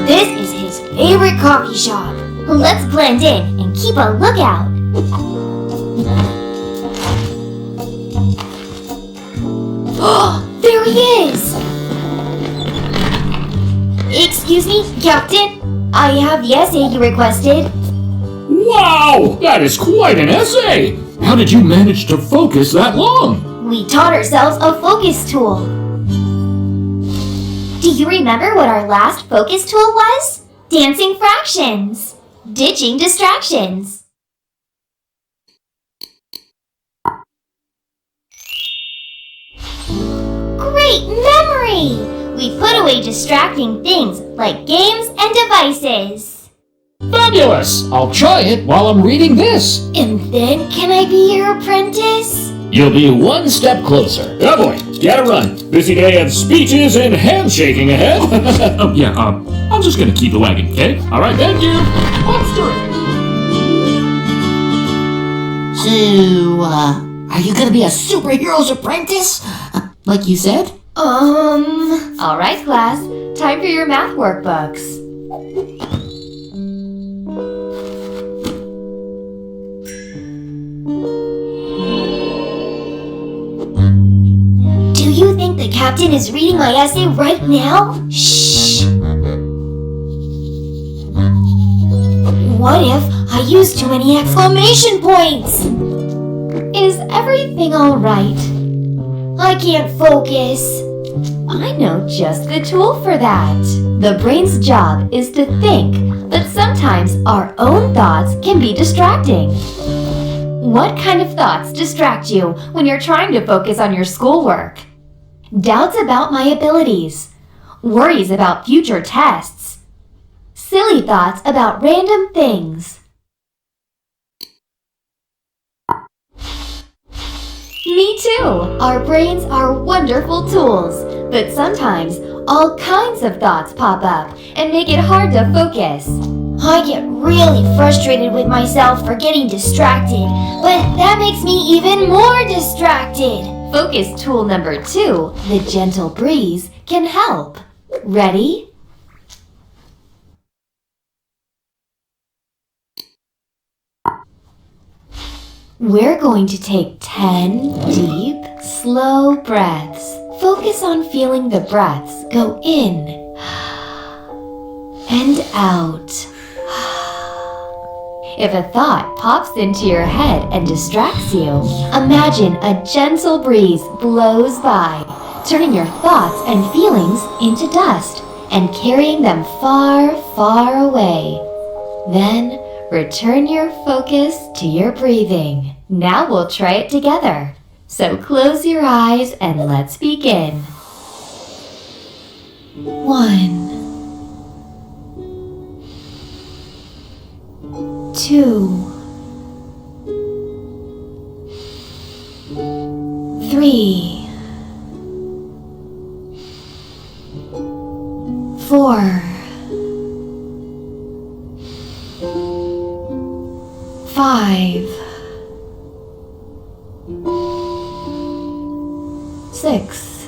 This is his favorite coffee shop. Let's blend in and keep a lookout. Oh, there he is! Excuse me, Captain? I have the essay you requested. Wow! That is quite an essay! How did you manage to focus that long? We taught ourselves a focus tool. Do you remember what our last focus tool was? Dancing fractions. Ditching distractions. Great memory! We put away distracting things like games and devices. Fabulous! I'll try it while I'm reading this. And then can I be your apprentice? You'll be one step closer. Oh boy, gotta run. Busy day of speeches and handshaking ahead. I'm just gonna keep the wagon, okay? Alright, thank you. That's terrific. So, are you gonna be a superhero's apprentice? Like you said? Alright, class. Time for your math workbooks. Do you think the captain is reading my essay right now? Shh! What if I use too many exclamation points? Is everything alright? I can't focus. I know just the tool for that. The brain's job is to think, but sometimes our own thoughts can be distracting. What kind of thoughts distract you when you're trying to focus on your schoolwork? Doubts about my abilities, worries about future tests, silly thoughts about random things. Me too! Our brains are wonderful tools, but sometimes all kinds of thoughts pop up and make it hard to focus. I get really frustrated with myself for getting distracted, but that makes me even more distracted. Focus tool number 2, the gentle breeze, can help. Ready? We're going to take 10 deep, slow breaths. Focus on feeling the breaths go in and out. If a thought pops into your head and distracts you, imagine a gentle breeze blows by, turning your thoughts and feelings into dust and carrying them far, far away. Then return your focus to your breathing. Now we'll try it together. So close your eyes and let's begin. 1, 2, 3, 4, 5, 6,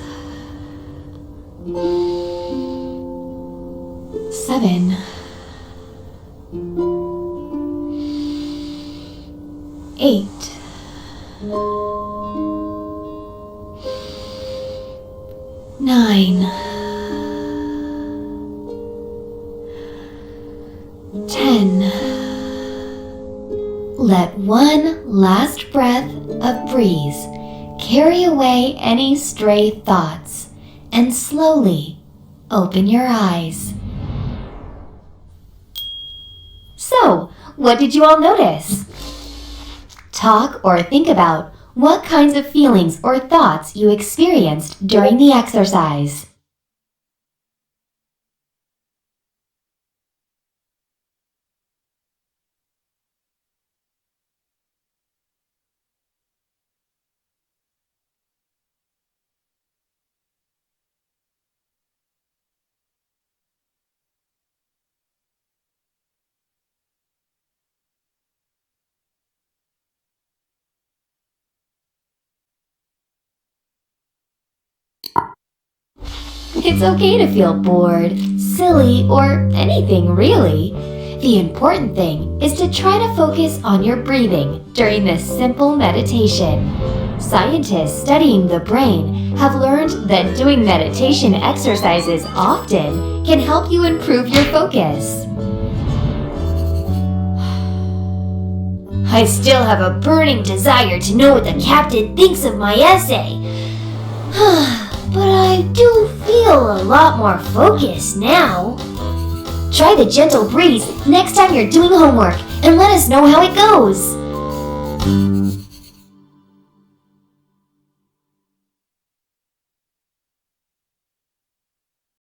7, 8, 9, 10. Let one last breath of breeze carry away any stray thoughts and slowly open your eyes. So, what did you all notice? Talk or think about what kinds of feelings or thoughts you experienced during the exercise. It's okay to feel bored, silly, or anything really. The important thing is to try to focus on your breathing during this simple meditation. Scientists studying the brain have learned that doing meditation exercises often can help you improve your focus. I still have a burning desire to know what the captain thinks of my essay. But I do feel a lot more focused now. Try the gentle breeze next time you're doing homework and let us know how it goes.